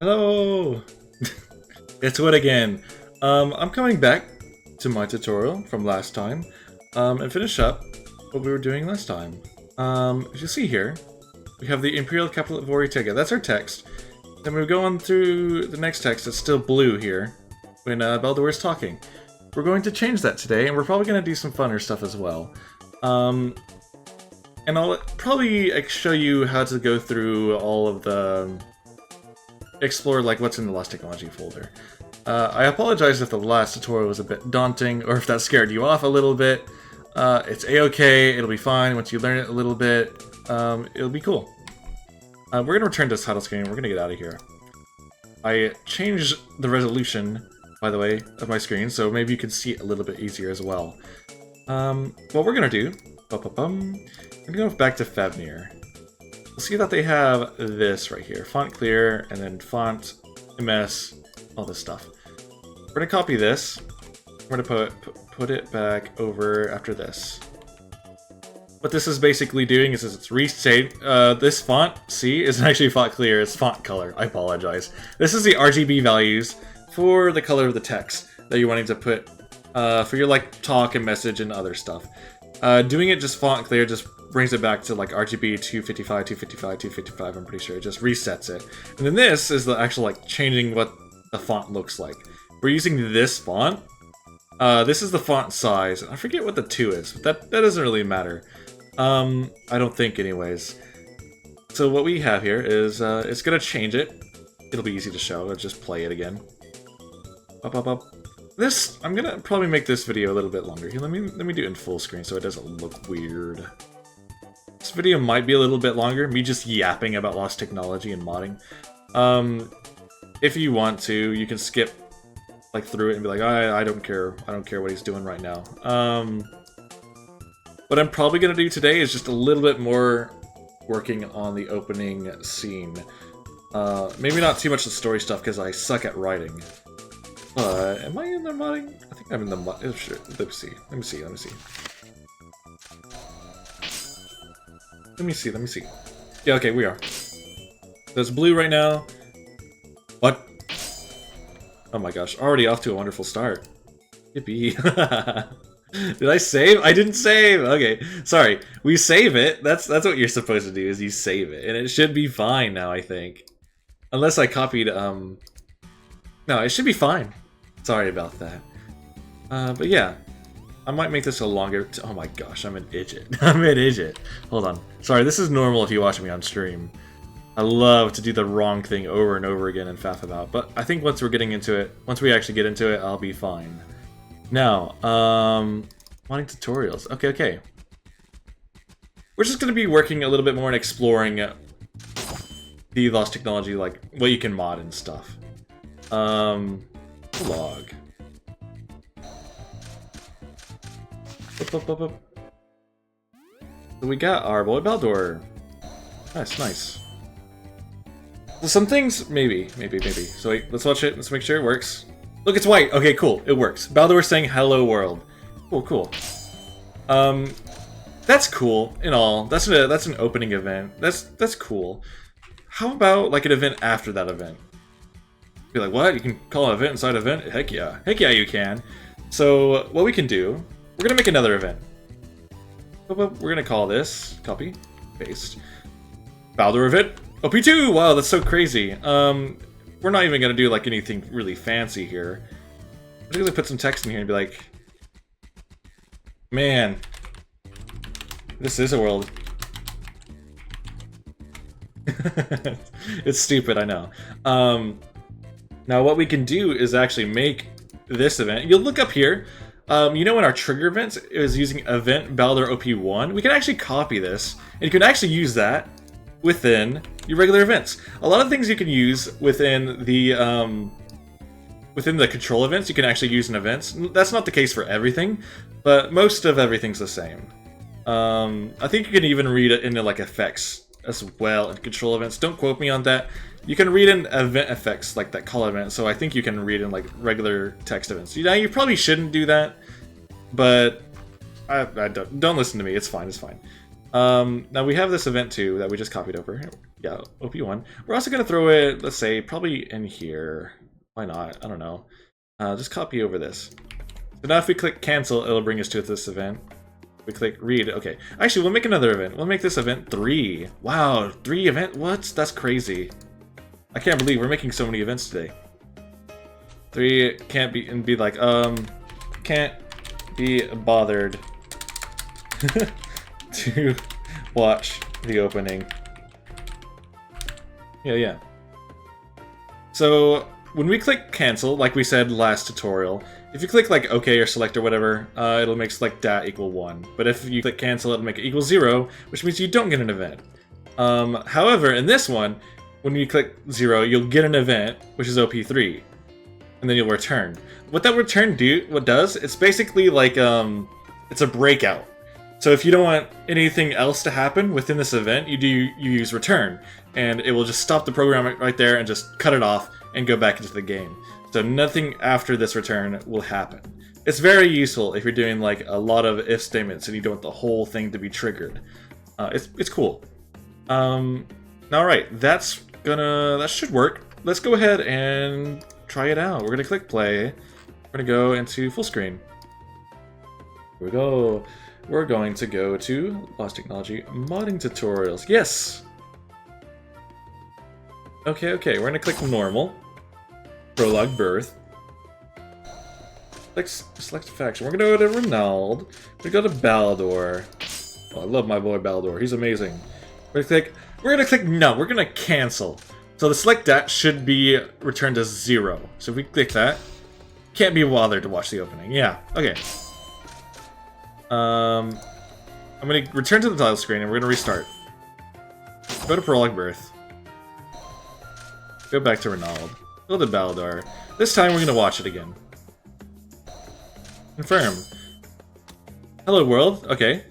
Hello! It's Wood again. I'm coming back to my tutorial from last time, and finish up what we were doing last time. As you see here, we have the Imperial capital of Vahrentuga. That's our text. Then we go on through the next text. It's still blue here when Baldur is talking. We're going to change that today, and we're probably going to do some funner stuff as well. And I'll probably show you how to go through all of the... explore like what's in the Lost Technology folder. I apologize if the last tutorial was a bit daunting, or if that scared you off a little bit. It's a-okay, it'll be fine once you learn it a little bit. It'll be cool. We're going to return to this title screen, we're going to get out of here. I changed the resolution, by the way, of my screen, so maybe you can see it a little bit easier as well. What we're going to do, we're going to go back to Fafnir. We'll see that they have this right here, font clear, and then font, MS, all this stuff. We're gonna copy this. We're gonna put it back over after this. What this is basically doing is it's restate. This font, see, isn't actually font clear, it's font color. I apologize. This is the RGB values for the color of the text that you're wanting to put for your like talk and message and other stuff. Doing it just font clear just brings it back to like RGB 255, 255, 255, I'm pretty sure. It just resets it. And then this is the actual like changing what the font looks like. We're using this font. This is the font size. I forget what the 2 is, but that doesn't really matter. I don't think anyways. So what we have here is, it's gonna change it. It'll be easy to show, let's just play it again. Up, up, up. This, I'm gonna probably make this video a little bit longer. Here, let me do it in full screen so it doesn't look weird. This video might be a little bit longer, me just yapping about Lost Technology and modding. If you want to, you can skip like through it and be like, I don't care what he's doing right now. What I'm probably gonna do today is just a little bit more working on the opening scene. Maybe not too much the story stuff because I suck at writing. Am I in the modding? I think I'm in the mod. Oh, sure. Let me see. Yeah, okay, we are. There's blue right now. What? Oh my gosh, already off to a wonderful start. Yippee. Did I save? I didn't save! Okay, sorry. We save it. That's what you're supposed to do, is you save it. And it should be fine now, I think. Unless I copied, No, it should be fine. Sorry about that. But yeah. I might make this a longer... Oh my gosh, I'm an idiot. I'm an idiot. Hold on. Sorry, this is normal if you watch me on stream. I love to do the wrong thing over and over again and faff about. But I think once we actually get into it, I'll be fine. Now, wanting tutorials. Okay. We're just going to be working a little bit more and exploring the Lost Technology, like what you can mod and stuff. Log. So we got our boy Baldur. Nice. So some things, maybe. So wait, let's watch it. Let's make sure it works. Look, it's white. Okay, cool. It works. Baldur is saying hello world. Cool. That's cool and all. That's an opening event. That's cool. How about like an event after that event? Be like, what? You can call an event inside an event? Heck yeah, you can. So what we can do? We're gonna make another event. We're gonna call this, copy, paste, Baldur event, Ep.2! Wow, that's so crazy. We're not even gonna do like anything really fancy here. I'm just gonna put some text in here and be like, man, this is a world. It's stupid, I know. Now what we can do is actually make this event. You'll look up here. You know, in our trigger events, it was using event Baldur OP1. We can actually copy this, and you can actually use that within your regular events. A lot of things you can use within the control events, you can actually use in events. That's not the case for everything, but most of everything's the same. I think you can even read it into like effects as well in control events. Don't quote me on that. You can read in event effects like that call event, so I think you can read in like regular text events. You probably shouldn't do that, but I don't listen to me. It's fine. Now we have this event 2 that we just copied over. Yeah, OP1. We're also going to throw it, let's say, probably in here. Why not? I don't know. Just copy over this. So now if we click cancel, it'll bring us to this event. We click read. Okay. Actually, we'll make another event. We'll make this event 3. Wow, 3 event? What? That's crazy. I can't believe we're making so many events today. 3 can't be, and be like, can't be bothered to watch the opening. Yeah. So when we click cancel, like we said last tutorial, if you click like OK or select or whatever, it'll make select dat equal 1. But if you click cancel, it'll make it equal 0, which means you don't get an event. However, in this one, when you click 0, you'll get an event, which is OP3, and then you'll return. What that return does, it's basically like it's a breakout. So if you don't want anything else to happen within this event, you use return, and it will just stop the program right there and just cut it off and go back into the game. So nothing after this return will happen. It's very useful if you're doing like a lot of if statements and you don't want the whole thing to be triggered. It's cool. Alright, that should work. Let's go ahead and try it out. We're gonna click play. We're gonna go into full screen. Here we go. We're going to go to Lost Technology modding tutorials. Yes. Okay. We're gonna click normal. Prologue birth. Select faction. We're gonna go to Ronald. We go to Baldur. Oh, I love my boy Baldur. He's amazing. We're gonna click no. We're gonna cancel. So the select dat should be returned to 0. So if we click that, can't be bothered to watch the opening. Yeah. Okay. I'm gonna return to the title screen and we're gonna restart. Go to Prologue Birth. Go back to Ronald. Go to Baldur. This time we're gonna watch it again. Confirm. Hello world. Okay.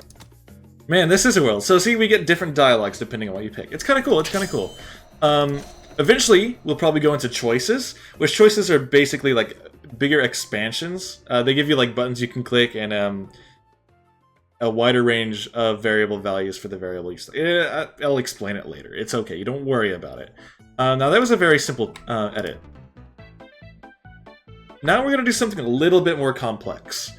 Man, this is a world. So see, we get different dialogues depending on what you pick. It's kind of cool. Eventually, we'll probably go into choices, which choices are basically like bigger expansions. They give you like buttons you can click and a wider range of variable values for the variable you select. I'll explain it later. It's okay. You don't worry about it. Now, that was a very simple edit. Now we're going to do something a little bit more complex.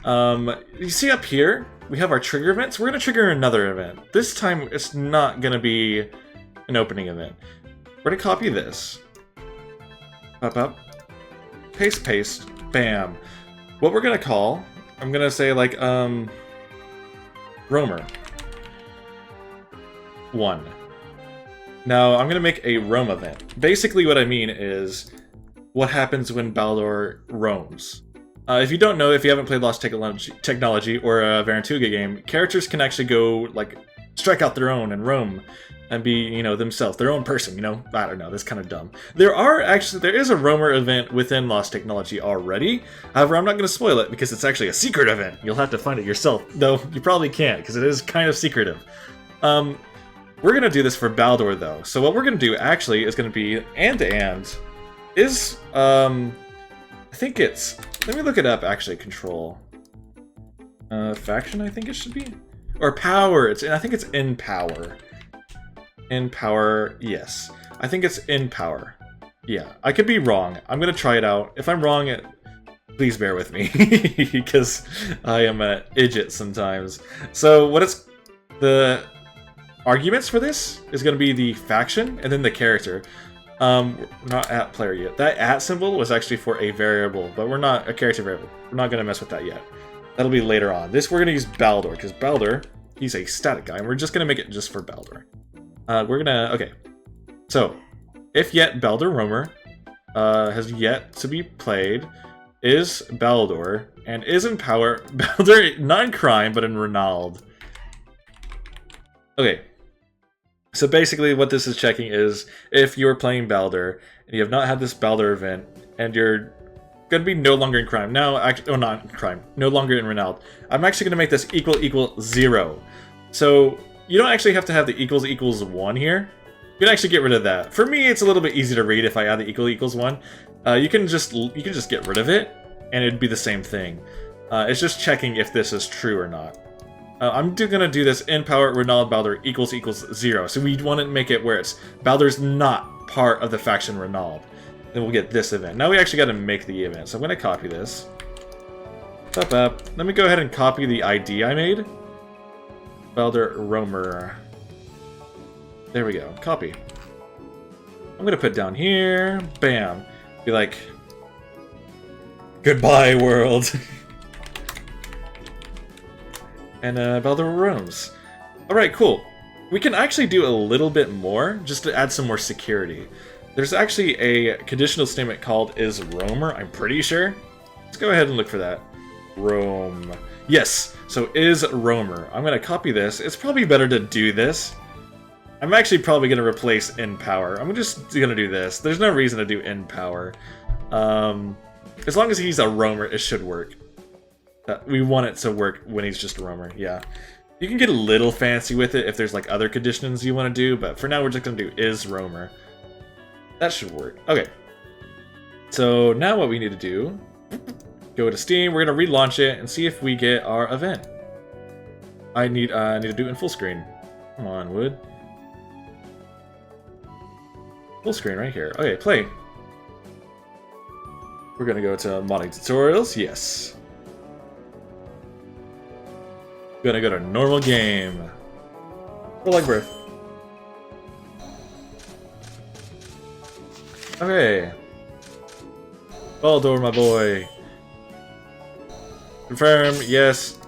You see up here, we have our trigger events. We're going to trigger another event. This time, it's not going to be an opening event. We're going to copy this. Up. Paste. Bam. What we're going to call, I'm going to say like, Roamer 1. Now, I'm going to make a roam event. Basically, what I mean is what happens when Baldur roams. If you don't know, if you haven't played Lost Technology or a Vahrentuga game, characters can actually go, like, strike out their own and roam and be, you know, themselves, their own person, you know? I don't know, that's kind of dumb. There is a roamer event within Lost Technology already. However, I'm not going to spoil it because it's actually a secret event. You'll have to find it yourself, though you probably can't because it is kind of secretive. We're going to do this for Baldur, though. So what we're going to do, actually, is going to be and is, I think it's, let me look it up, actually, control. Faction, I think it should be? Or power, I think it's in power. In power, yes. I think it's in power. Yeah, I could be wrong. I'm going to try it out. If I'm wrong, please bear with me, because I am an idiot sometimes. So the arguments for this is going to be the faction and then the character. We're not at player yet. That at symbol was actually for a variable, but we're not a character variable. We're not going to mess with that yet. That'll be later on. We're going to use Baldur, because Baldur, he's a static guy, and we're just going to make it just for Baldur. Okay. So, if yet Baldur Roamer has yet to be played, is Baldur, and is in power, Baldur, not in crime, but in Ronald. Okay. So basically what this is checking is if you're playing Baldur, and you have not had this Baldur event, and you're going to be no longer in crime. Now, actually, not in crime, no longer in Ronald. I'm actually going to make this equal 0. So, you don't actually have to have the equals 1 here. You can actually get rid of that. For me, it's a little bit easy to read if I add the equals 1. You can just get rid of it, and it'd be the same thing. It's just checking if this is true or not. I'm gonna do this in power Renald Baldur equals 0. So we want to make it where it's Baldur's not part of the faction Renald. Then we'll get this event. Now we actually got to make the event. So I'm gonna copy this. Let me go ahead and copy the ID I made. Baldur Roamer. There we go. Copy. I'm gonna put down here. Bam. Be like, goodbye world. And Baldur roams. Alright, cool. We can actually do a little bit more, just to add some more security. There's actually a conditional statement called is roamer, I'm pretty sure. Let's go ahead and look for that. Roam. Yes, so is roamer. I'm going to copy this. It's probably better to do this. I'm actually probably going to replace in power. I'm just going to do this. There's no reason to do in power. As long as he's a roamer, it should work. We want it to work when he's just a roamer, yeah. You can get a little fancy with it if there's like other conditions you want to do, but for now we're just going to do is roamer. That should work. Okay. So now what we need to do, go to Steam, we're going to relaunch it and see if we get our event. I need to do it in full screen. Come on, Wood. Full screen right here. Okay, play. We're going to go to modding tutorials, yes. Gonna go to normal game. Full leg birth. Okay. Baldur, my boy. Confirm, yes.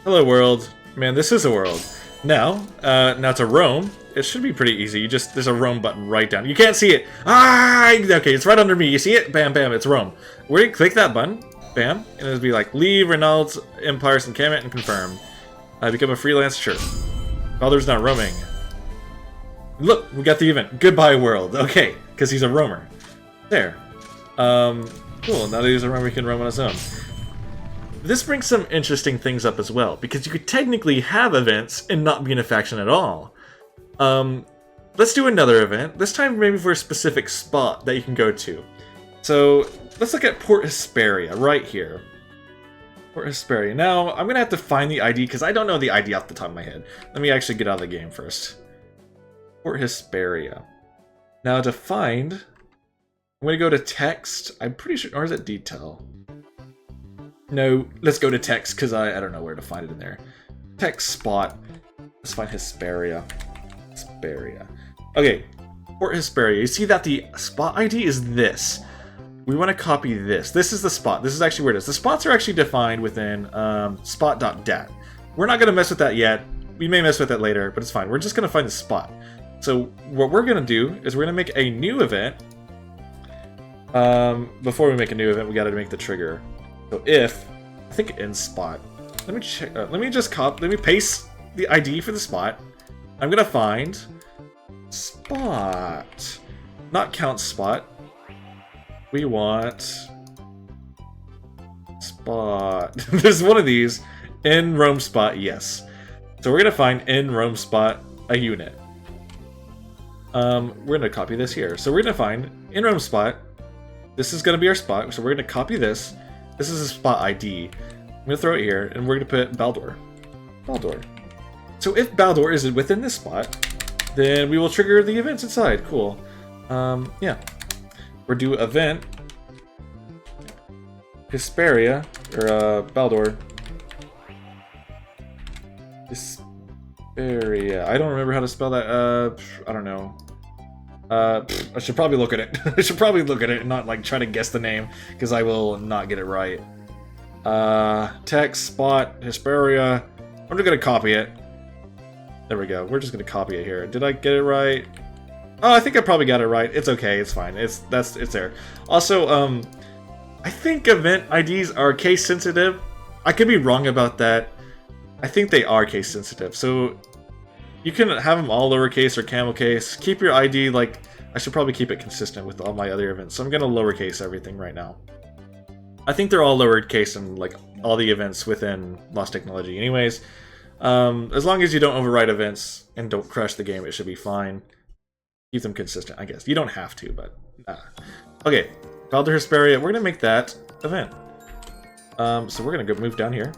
Hello, world. Man, this is a world. Now to roam. It should be pretty easy. There's a roam button right down. You can't see it. Ah, okay, it's right under me. You see it? Bam, bam, it's roam. We're gonna click that button. Bam, and it'll be like leave Renald's Empire's encampment and confirm. Become a freelance, sure. Baldur's not roaming. Look, we got the event. Goodbye, world. Okay, because he's a roamer. There. Cool. Now that he's a roamer, he can roam on his own. This brings some interesting things up as well, because you could technically have events and not be in a faction at all. Let's do another event. This time maybe for a specific spot that you can go to. So let's look at Port Hesperia right here. Port Hesperia. Now, I'm going to have to find the ID because I don't know the ID off the top of my head. Let me actually get out of the game first. Port Hesperia. Now, to find, I'm going to go to text. I'm pretty sure, or is it detail? No, let's go to text because I don't know where to find it in there. Text spot. Let's find Hesperia. Hesperia. Okay, Port Hesperia. You see that the spot ID is this. We want to copy this. This is the spot. This is actually where it is. The spots are actually defined within spot.dat. We're not going to mess with that yet. We may mess with that later, but it's fine. We're just going to find the spot. So what we're going to do is we're going to make a new event. Before we make a new event, we got to make the trigger. So if, I think in spot. Let me check. Let me paste the ID for the spot. I'm going to find spot. Not count spot. We want spot. There's one of these. In roam spot, yes. So we're going to find in roam spot a unit. We're going to copy this here. So we're going to find in roam spot. This is going to be our spot. So we're going to copy this. This is a spot ID. I'm going to throw it here and we're going to put Baldur. Baldur. So if Baldur is within this spot, then we will trigger the events inside. Cool. Yeah. We're do event Hesperia or Baldur Hesperia. I don't remember how to spell that. I don't know. I should probably look at it. I should probably look at it and not like try to guess the name because I will not get it right. Text spot Hesperia. I'm just gonna copy it. There we go. We're just gonna copy it here. Did I get it right? Oh, I think I probably got it right. It's okay. It's fine. It's there. Also, I think event IDs are case sensitive. I could be wrong about that. I think they are case sensitive. So you can have them all lowercase or camel case. Keep your ID like I should probably keep it consistent with all my other events. So I'm gonna lowercase everything right now. I think they're all lowercase in like all the events within Lost Technology. Anyways, as long as you don't overwrite events and don't crash the game, it should be fine. Keep them consistent, I guess. You don't have to, but... Okay, Baldur Hesperia, we're going to make that event. So we're going to go move down here.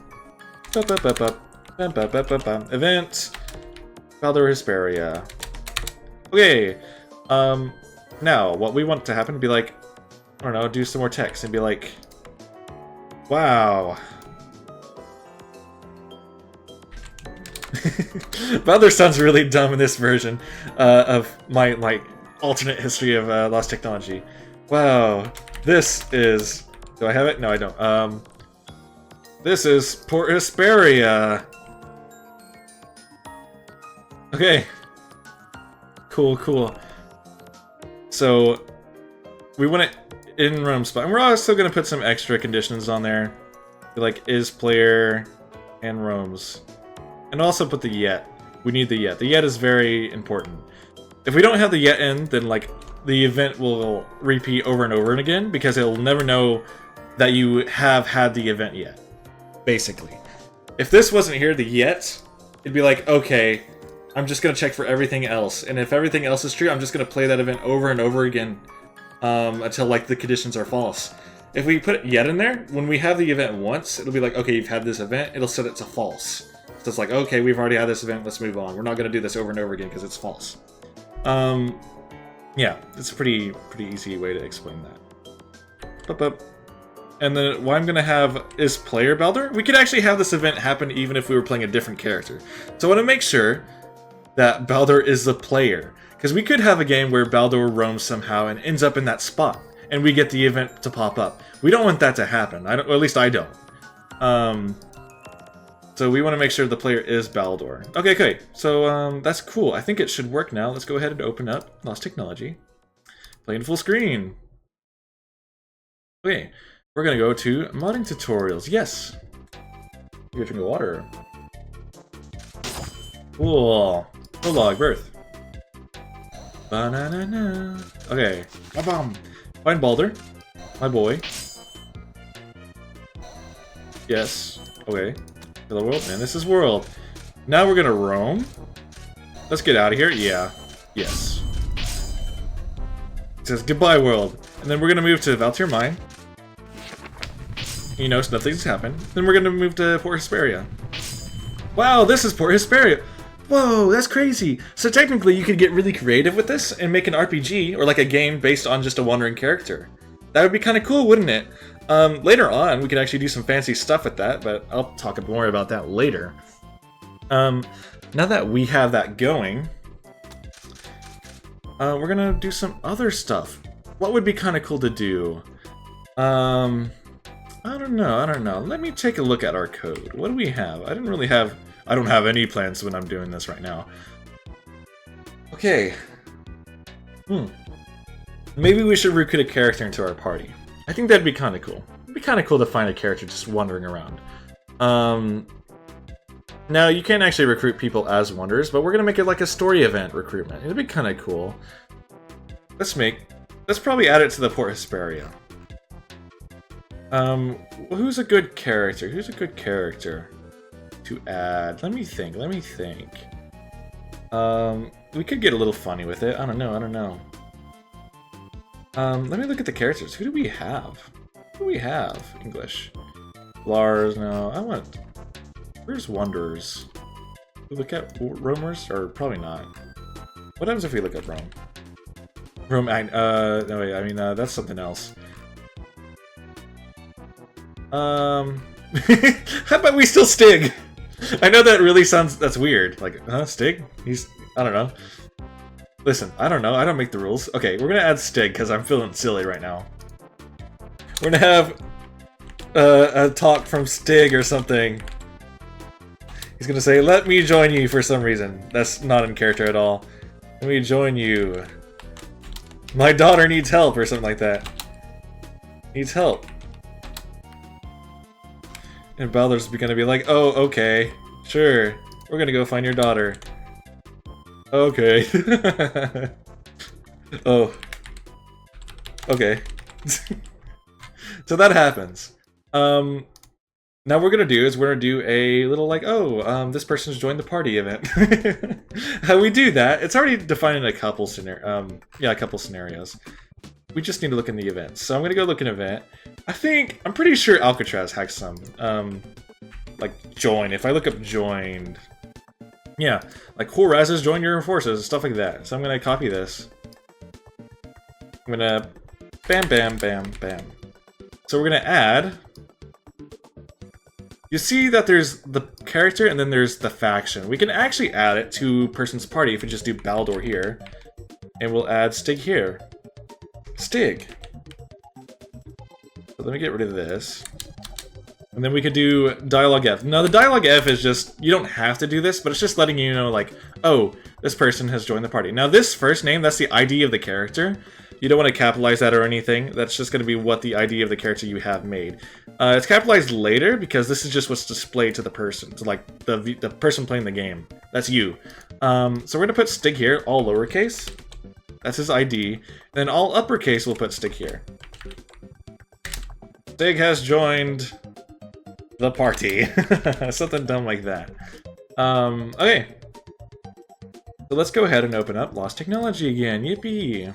Event. Baldur Hesperia. Okay. Now, what we want to happen to be like, I don't know, do some more text and be like, wow. Baldur sounds really dumb in this version of my, like, alternate history of Lost Technology. Wow. This is... Do I have it? No, I don't. This is Port Hesperia. Okay. Cool, cool. So, we want it in Rome spot. And we're also going to put some extra conditions on there. Like, is player and Rome's. And also put the yet. We need the yet. The yet is very important. If we don't have the yet in, then, like, the event will repeat over and over again because it'll never know that you have had the event yet. Basically. If this wasn't here, the yet, it'd be like, okay, I'm just going to check for everything else. And if everything else is true, I'm just going to play that event over and over again until, like, the conditions are false. If we put yet in there, when we have the event once, it'll be like, okay, you've had this event, it'll set it to false. So it's like, okay, we've already had this event, let's move on. We're not going to do this over and over again because it's false. Yeah, it's a pretty easy way to explain that. And then what I'm going to have is player Baldur. We could actually have this event happen even if we were playing a different character. So I want to make sure that Baldur is the player. Because we could have a game where Baldur roams somehow and ends up in that spot. And we get the event to pop up. We don't want that to happen. I don't, or at least I don't. So we want to make sure the player is Baldur. Okay. So that's cool. I think it should work now. Let's go ahead and open up Lost Technology. Playing full screen. Okay. We're going to go to modding tutorials. Yes. Get a drink of water. Cool. Prologue, birth. Ba-na-na-na. Okay. Ba-bum. Find Baldur. My boy. Yes. Okay. Hello world. Man, this is world. Now we're going to roam. Let's get out of here. Yeah. Yes. It says goodbye world. And then we're going to move to Valtyr Mine. You notice nothing's happened. Then we're going to move to Port Hesperia. Wow, this is Port Hesperia. Whoa, that's crazy. So technically you could get really creative with this and make an RPG or like a game based on just a wandering character. That would be kind of cool, wouldn't it? Later on, we could actually do some fancy stuff with that, but I'll talk more about that later. Now that we have that going, we're going to do some other stuff. What would be kind of cool to do? I don't know. Let me take a look at our code. What do we have? I don't have any plans when I'm doing this right now. Okay. Maybe we should recruit a character into our party. I think that'd be kind of cool. It'd be kind of cool to find a character just wandering around. Now, you can't actually recruit people as wanderers, but we're going to make it like a story event recruitment. It'd be kind of cool. Let's probably add it to the Port Hesperia. Who's a good character? Who's a good character to add? Let me think. We could get a little funny with it. I don't know. Let me look at the characters. Who do we have? English. Lars, no. Where's Wanderers? We look at Roamers? Or probably not. What happens if we look at Rome? No wait, I mean, that's something else. How about we still Stig? I know that really that's weird. Like, Stig? I don't know. Listen, I don't know. I don't make the rules. Okay, we're gonna add Stig because I'm feeling silly right now. We're gonna have a talk from Stig or something. He's gonna say, "Let me join you" for some reason. That's not in character at all. Let me join you. My daughter needs help or something like that. Needs help. And Baldur's gonna be like, "Oh, okay, sure. We're gonna go find your daughter." Okay. Oh. Okay. So that happens. Now what we're gonna do is we're gonna do a little like, this person's joined the party event. How we do that? It's already defined in a couple scenarios. We just need to look in the events. So I'm gonna go look in event. I'm pretty sure Alcatraz has some. like join. If I look up joined, yeah, like Horaz has joined your forces, stuff like that. So I'm gonna copy this. I'm gonna bam, bam, bam, bam. So we're gonna add. You see that there's the character and then there's the faction. We can actually add it to person's party if we just do Baldur here. And we'll add Stig here. Stig. So let me get rid of this. And then we could do Dialogue F. Now the Dialogue F is just, you don't have to do this, but it's just letting you know like, oh, this person has joined the party. Now this first name, that's the ID of the character. You don't want to capitalize that or anything. That's just going to be what the ID of the character you have made. It's capitalized later because this is just what's displayed to the person. So like the person playing the game. That's you. So we're going to put Stig here, all lowercase. That's his ID. And then all uppercase we'll put Stig here. Stig has joined the party. Something dumb like that. Okay. So let's go ahead and open up Lost Technology again. Yippee!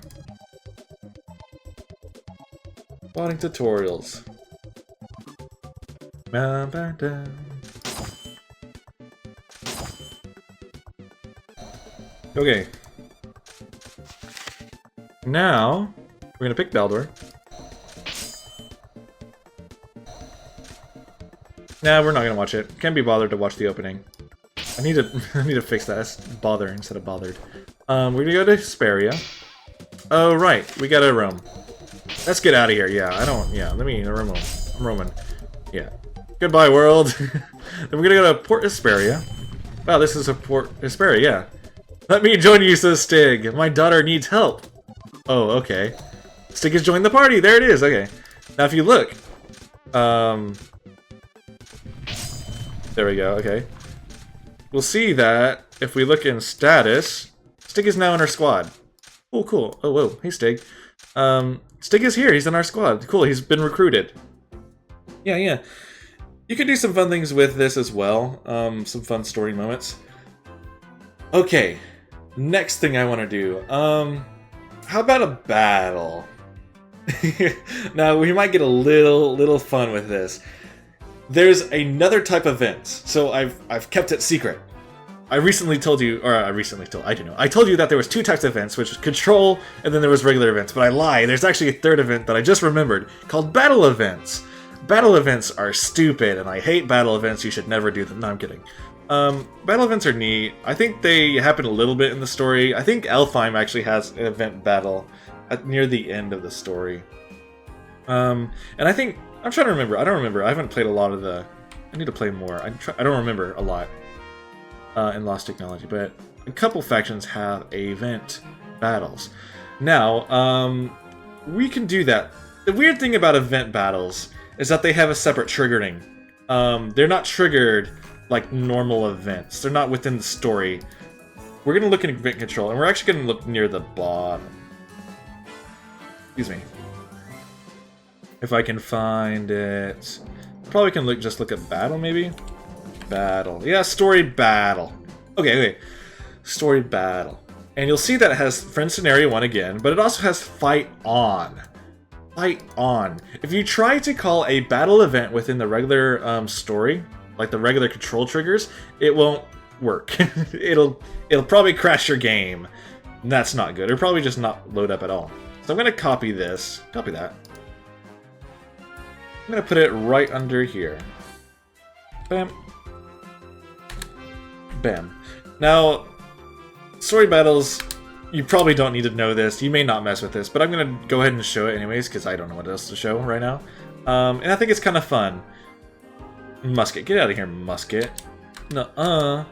Plotting tutorials. Okay. Now, we're gonna pick Baldur. Nah, we're not gonna watch it. Can't be bothered to watch the opening. I need to fix that. That's bother instead of bothered. We're gonna go to Hesperia. Oh right, we gotta roam. Let's get out of here. Yeah, let me roam. I'm roaming. Yeah. Goodbye, world. Then we're gonna go to Port Hesperia. Wow, this is a Port Hesperia. Yeah. Let me join you, says Stig. My daughter needs help. Oh, okay. Stig has joined the party. There it is. Okay. Now, if you look, there we go. Okay. We'll see that if we look in status, Stig is now in our squad. Oh, cool. Oh, whoa. Hey, Stig. Stig is here. He's in our squad. Cool. He's been recruited. Yeah. You can do some fun things with this as well. Some fun story moments. Okay. Next thing I want to do. How about a battle? Now, we might get a little fun with this. There's another type of event. So I've kept it secret. I told you that there was two types of events, which was control, and then there was regular events. But I lie, there's actually a third event that I just remembered, called battle events. Battle events are stupid, and I hate battle events, you should never do them. No, I'm kidding. Battle events are neat. I think they happen a little bit in the story. I think Elfheim actually has an event battle near the end of the story. And I think, I'm trying to remember, I don't remember, I haven't played a lot of the, I need to play more. I don't remember a lot. In Lost Technology, but a couple factions have event battles. Now, we can do that. The weird thing about event battles is that they have a separate triggering. They're not triggered like normal events. They're not within the story. We're going to look at event control, and we're actually going to look near the bottom. Excuse me. If I can find it. Probably can look at battle, maybe? Battle. Yeah, story battle. Okay. Story battle. And you'll see that it has Friend Scenario 1 again, but it also has Fight On. Fight On. If you try to call a battle event within the regular story, like the regular control triggers, it won't work. It'll probably crash your game. And that's not good. It'll probably just not load up at all. So I'm going to copy this. Copy that. I'm going to put it right under here. Bam. Bam. Now, story battles, you probably don't need to know this. You may not mess with this, but I'm going to go ahead and show it anyways, because I don't know what else to show right now. And I think it's kind of fun. Musket. Get out of here, Musket. Nuh-uh.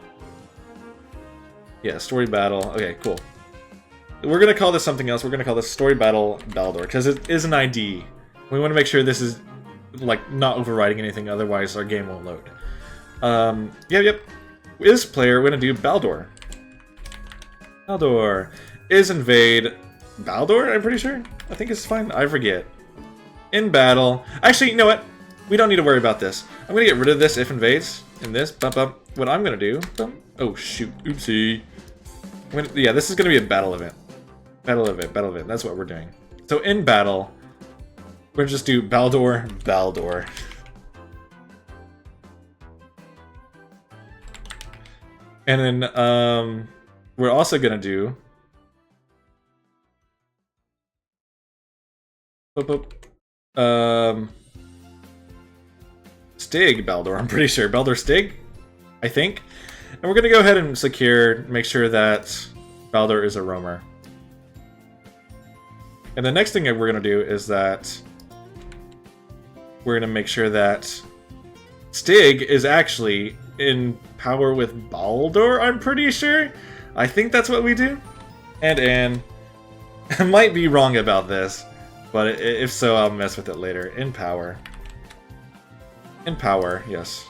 Yeah, story battle. Okay, cool. We're going to call this something else. We're going to call this story battle Baldur, because it is an ID. We want to make sure this is, like, not overriding anything, otherwise our game won't load. Yep. Is player, we're going to do Baldur. Baldur. Is invade Baldur, I'm pretty sure? I think it's fine. I forget. In battle. Actually, you know what? We don't need to worry about this. I'm going to get rid of this if invades. In this. What I'm going to do... Oh, shoot. Oopsie. Yeah, this is going to be a battle event. Battle event. That's what we're doing. So in battle, we're going to just do Baldur. And then we're also gonna do Stig Baldur, I'm pretty sure. Baldur Stig, I think. And we're gonna go ahead and secure, make sure that Baldur is a roamer. And the next thing that we're gonna do is that we're gonna make sure that Stig is actually in power with Baldur, I'm pretty sure. I think that's what we do. And I might be wrong about this, but if so, I'll mess with it later. In power. In power, yes.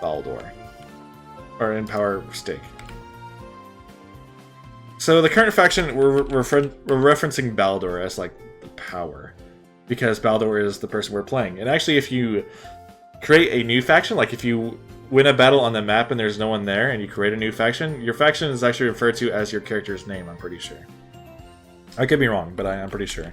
Baldur. Or in power, Stig. So the current faction, we're referencing Baldur as like the power. Because Baldur is the person we're playing. And actually, if you create a new faction, like if you win a battle on the map and there's no one there and you create a new faction, your faction is actually referred to as your character's name, I'm pretty sure. I could be wrong, but I'm pretty sure.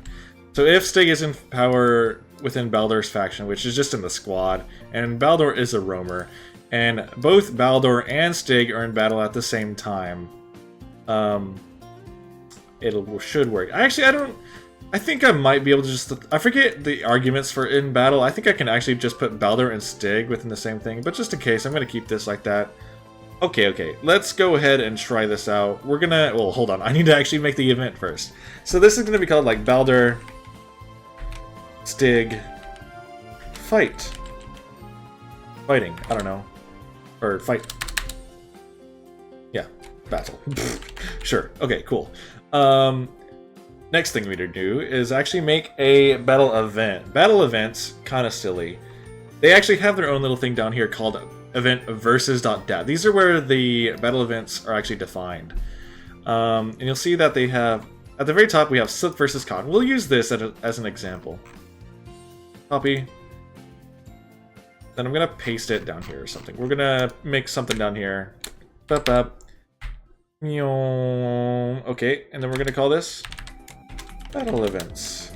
So if Stig is in power within Baldur's faction, which is just in the squad, and Baldur is a roamer, and both Baldur and Stig are in battle at the same time, it should work. I think I might be able to just... I forget the arguments for in battle. I think I can actually just put Baldur and Stig within the same thing, but just in case, I'm going to keep this like that. Okay. Let's go ahead and try this out. We're gonna... Well, hold on. I need to actually make the event first. So this is going to be called, like, Baldur, Stig, Fight. Fighting. I don't know. Or Fight. Yeah. Battle. Sure. Okay, cool. Next thing we need to do is actually make a battle event. Battle events, kind of silly. They actually have their own little thing down here called event versus.dat. These are where the battle events are actually defined. And you'll see that they have, at the very top we have Slip versus Con. We'll use this as an example. Copy. Then I'm going to paste it down here or something. We're going to make something down here. Okay, and then we're going to call this Battle Events.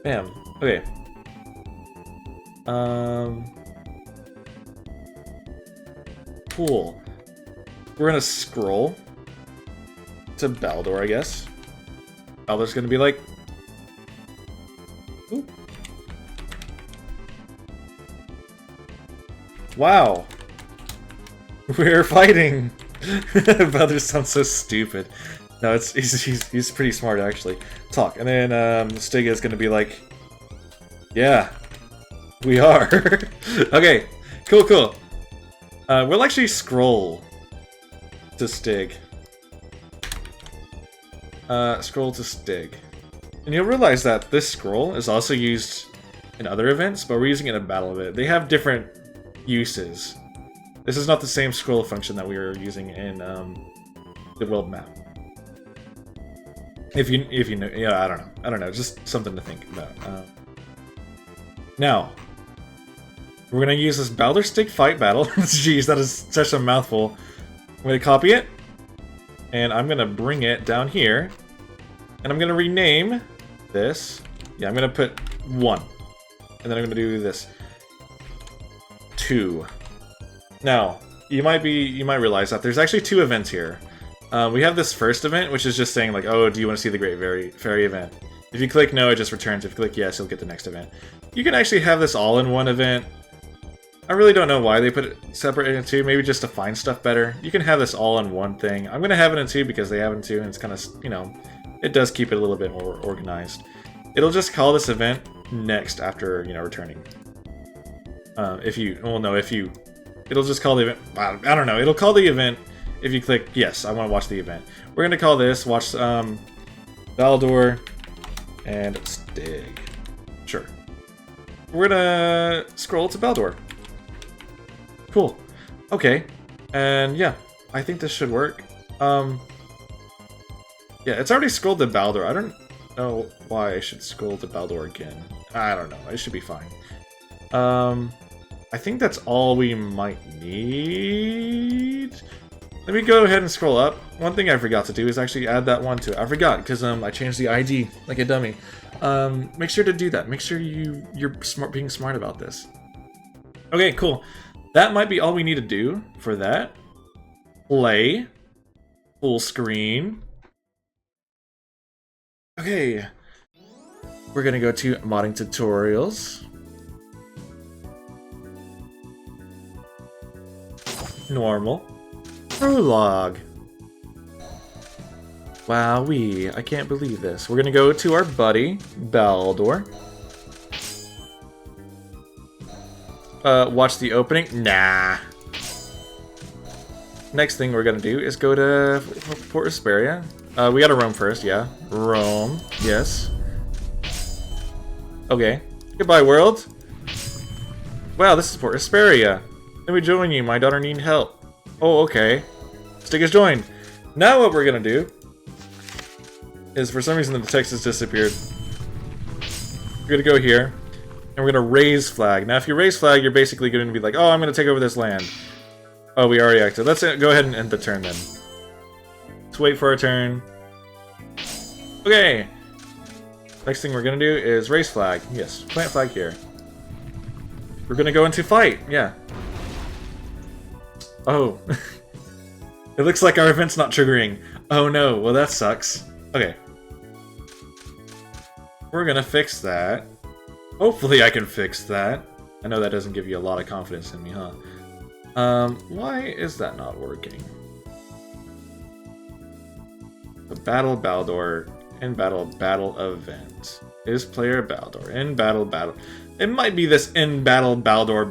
Bam. Okay. Cool. We're gonna scroll to Baldur, I guess. Baldur's gonna be like... Ooh. Wow. We're fighting! Baldur sounds so stupid. No, he's pretty smart, actually. Talk. And then Stig is gonna be like... Yeah. We are. Okay. Cool. We'll actually scroll to Stig. Scroll to Stig. And you'll realize that this scroll is also used in other events, but we're using it in a battle event. They have different uses. This is not the same scroll function that we were using in the world map. If you know, yeah, I don't know, just something to think about. Now, we're gonna use this Baldur Stig fight battle. Jeez, that is such a mouthful. I'm gonna copy it, and I'm gonna bring it down here, and I'm gonna rename this. Yeah, I'm gonna put 1, and then I'm gonna do this 2. Now, you might realize that there's actually 2 events here. We have this first event, which is just saying like, oh, do you want to see the Great Fairy event? If you click no, it just returns. If you click yes, you'll get the next event. You can actually have this all in one event. I really don't know why they put it separate in 2, maybe just to find stuff better. You can have this all in one thing. I'm going to have it in 2 because they have it in 2, and it's kind of, you know, it does keep it a little bit more organized. It'll just call this event next after, you know, returning. It'll just call the event, I don't know, it'll call the event if you click yes, I want to watch the event. We're going to call this, watch Baldur and Stig. Sure. We're going to scroll to Baldur. Cool. Okay. And yeah, I think this should work. Yeah, it's already scrolled to Baldur. I don't know why I should scroll to Baldur again. I don't know. It should be fine. I think that's all we might need. Let me go ahead and scroll up. One thing I forgot to do is actually add that one to it. I forgot because I changed the ID like a dummy. Make sure to do that. Make sure you're being smart about this. Okay, cool. that might be all we need to do for that. Play. Full screen. Okay. We're gonna go to modding tutorials. Normal. Prologue. Wowee, I can't believe this. We're gonna go to our buddy, Baldur. Watch the opening? Nah. Next thing we're gonna do is go to Port Hesperia. We gotta Rome first, yeah. Rome, yes. Okay. Goodbye, world. Wow, this is Port Hesperia. Let me join you. My daughter needs help. Oh, okay. Stick has joined. Now what we're gonna do is, for some reason the text has disappeared. We're gonna go here, and we're gonna raise flag. Now if you raise flag, you're basically gonna be like, oh, I'm gonna take over this land. Oh, we already acted. Let's go ahead and end the turn then. Let's wait for our turn. Okay. Next thing we're gonna do is raise flag. Yes, plant flag here. We're gonna go into fight. Yeah. Oh. It looks like our event's not triggering. Oh no, well that sucks. Okay. We're gonna fix that. Hopefully I can fix that. I know that doesn't give you a lot of confidence in me, huh? Why is that not working? The Battle Baldur. In battle event. Is player Baldur. In battle. It might be this in battle Baldur.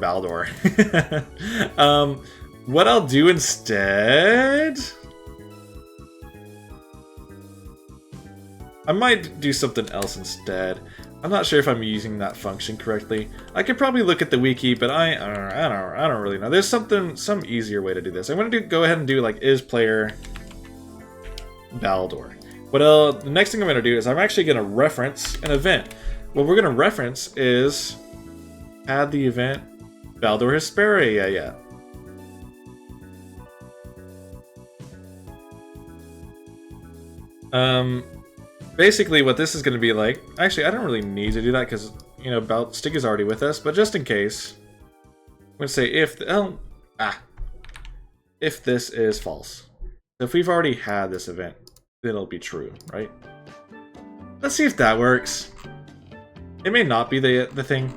What I'll do instead... I might do something else instead. I'm not sure if I'm using that function correctly. I could probably look at the wiki, but I don't really know. There's some easier way to do this. I'm gonna go ahead and do like is player Baldur. The next thing I'm gonna do is I'm actually gonna reference an event. What we're gonna reference is add the event Baldur Hesperia. Yeah. Basically what this is going to be like, actually I don't really need to do that because, you know, Stig is already with us, but just in case, I'm going to say if this is false. If we've already had this event, then it'll be true, right? Let's see if that works. It may not be the thing.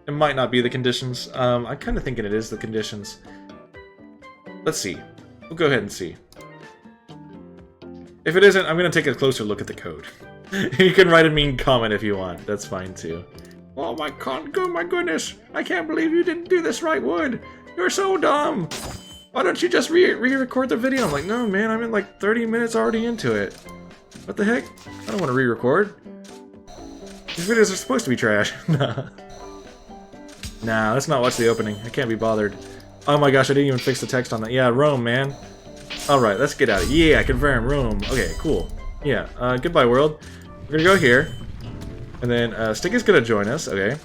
It might not be the conditions. I'm kind of thinking it is the conditions. Let's see. We'll go ahead and see. If it isn't, I'm going to take a closer look at the code. You can write a mean comment if you want. That's fine too. Oh my goodness. I can't believe you didn't do this right, Wood. You're so dumb. Why don't you just re-record the video? I'm like, no man, I'm in like 30 minutes already into it. What the heck? I don't want to re-record. These videos are supposed to be trash. Nah, let's not watch the opening. I can't be bothered. Oh my gosh, I didn't even fix the text on that. Yeah, Rome, man. Alright, let's get out of here. Yeah, confirm, Rome. Okay, cool. Yeah, goodbye, world. We're gonna go here. And then, Stick is gonna join us, okay.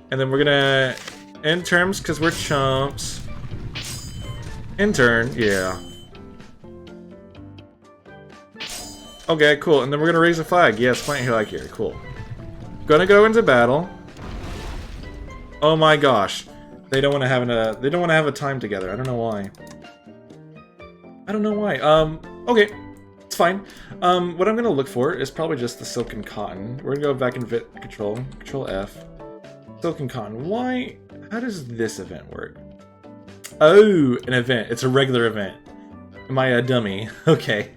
And then we're gonna end terms, because we're chumps. End turn, yeah. Okay, cool. And then we're gonna raise a flag. Yes, plant flag here. Cool. Gonna go into battle. Oh my gosh. They don't want to have a time together. I don't know why. Okay. It's fine. What I'm gonna look for is probably just the silk and cotton. We're gonna go back and control F. Silk and cotton. Why? How does this event work? Oh, an event. It's a regular event. Am I a dummy? Okay.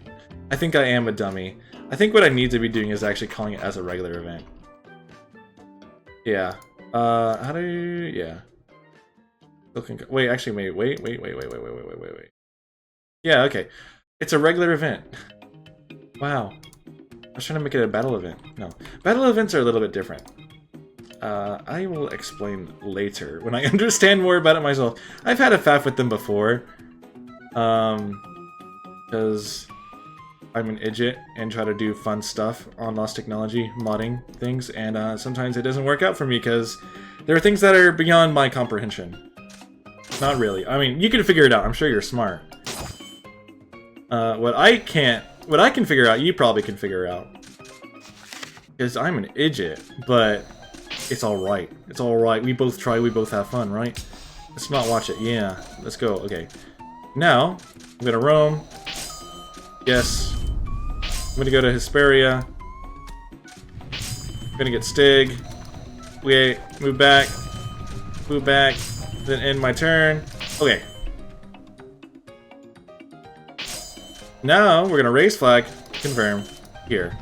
I think I am a dummy. I think what I need to be doing is actually calling it as a regular event. Yeah. How do you... Yeah. Wait, actually, wait. Yeah, okay. It's a regular event. Wow. I was trying to make it a battle event. No. Battle events are a little bit different. I will explain later when I understand more about it myself. I've had a faff with them before. Because I'm an idiot and try to do fun stuff on Lost Technology modding things, and sometimes it doesn't work out for me because there are things that are beyond my comprehension. Not really. I mean, you can figure it out. I'm sure you're smart. What I can figure out, you probably can figure out. Because I'm an idiot, but it's alright. It's alright. We both try, we both have fun, right? Let's not watch it. Yeah, let's go. Okay. Now, I'm gonna roam. Yes. I'm gonna go to Hesperia. I'm gonna get Stig. Wait, move back. Move back. Then end my turn. Okay. Now, we're gonna raise flag. Confirm. Here.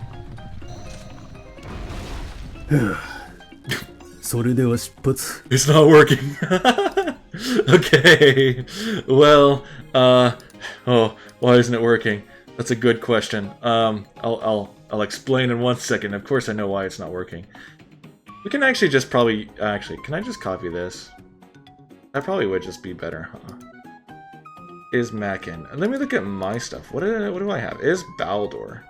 It's not working. Okay. Well, oh, why isn't it working? That's a good question. I'll explain in 1 second. Of course I know why it's not working. We can actually just probably... Actually, can I just copy this? That probably would just be better, huh? Is Mackin. Let me look at my stuff. What do I have? Is Baldur.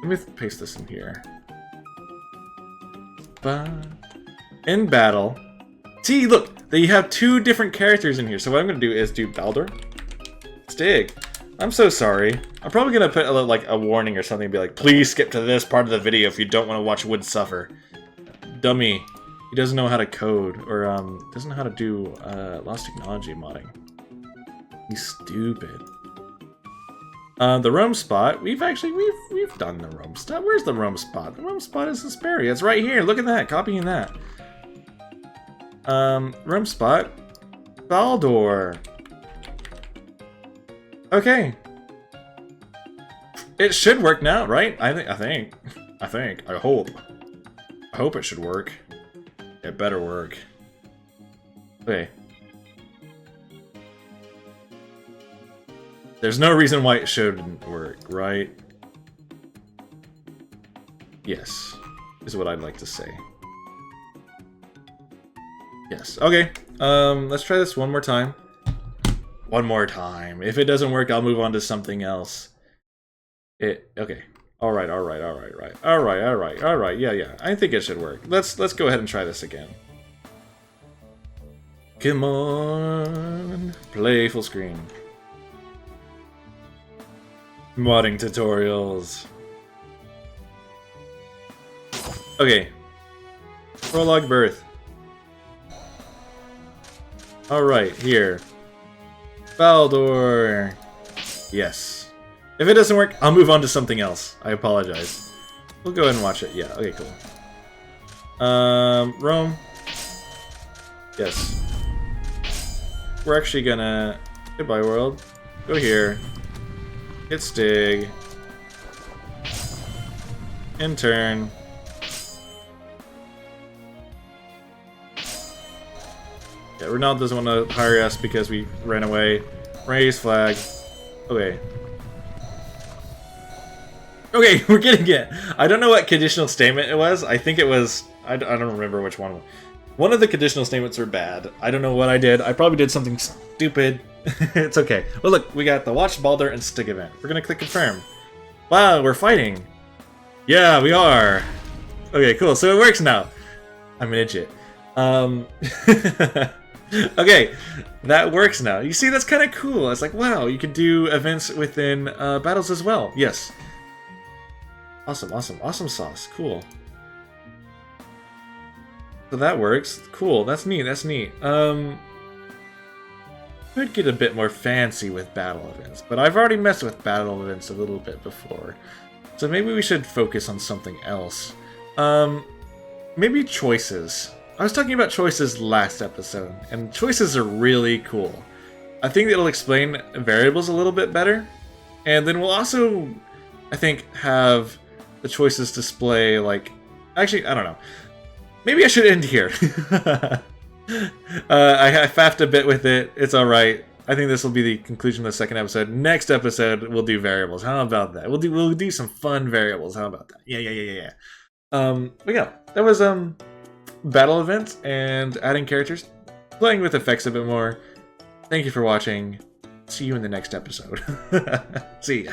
Let me paste this in here. In battle. See, look! They have 2 different characters in here. So what I'm going to do is do Baldur. Stig. I'm so sorry. I'm probably going to put like a warning or something and be like, please skip to this part of the video if you don't want to watch Wood suffer. Dummy. He doesn't know how to code, or doesn't know how to do Lost Technology modding. He's stupid. The roam spot. We've done the roam spot. Where's the roam spot? The roam spot is Hesperia. It's right here. Look at that. Copying that. Roam spot. Baldur. Okay. It should work now, right? I think. I hope. I hope it should work. It better work. Okay. There's no reason why it shouldn't work, right? Yes, is what I'd like to say. Yes, okay. Let's try this one more time. One more time. If it doesn't work, I'll move on to something else. Okay. Alright. Yeah. I think it should work. Let's go ahead and try this again. Come on. Play full screen. Modding tutorials. Okay. Prologue birth. Alright, here. Baldur. Yes. If it doesn't work, I'll move on to something else. I apologize. We'll go ahead and watch it. Yeah, okay, cool. Rome. Yes. We're actually gonna... Goodbye, world. Go here. Get Stig. Intern. Yeah, Ronaldo doesn't want to hire us because we ran away. Raise flag. Okay. Okay, we're getting it. I don't know what conditional statement it was. I think it was... I don't remember which one. One of the conditional statements were bad. I don't know what I did. I probably did something stupid. It's okay. Well, look, we got the Watch Baldur and Stig event. We're gonna click confirm. Wow, we're fighting. Yeah, we are. Okay, cool. So it works now. I'm an idiot. Okay, that works now. You see, that's kind of cool. It's like, wow, you can do events within battles as well. Yes. Awesome sauce. Cool. So that works. Cool. That's neat. Could get a bit more fancy with battle events, but I've already messed with battle events a little bit before. So maybe we should focus on something else. Maybe choices. I was talking about choices last episode, and choices are really cool. I think it'll explain variables a little bit better, and then we'll also, I think, have the choices display, like... Actually, I don't know. Maybe I should end here. I faffed a bit with it. It's alright. I think this will be the conclusion of the second episode. Next episode, we'll do variables. How about that? We'll do some fun variables. How about that? Yeah. But yeah, that was battle events and adding characters, playing with effects a bit more. Thank you for watching. See you in the next episode. See ya.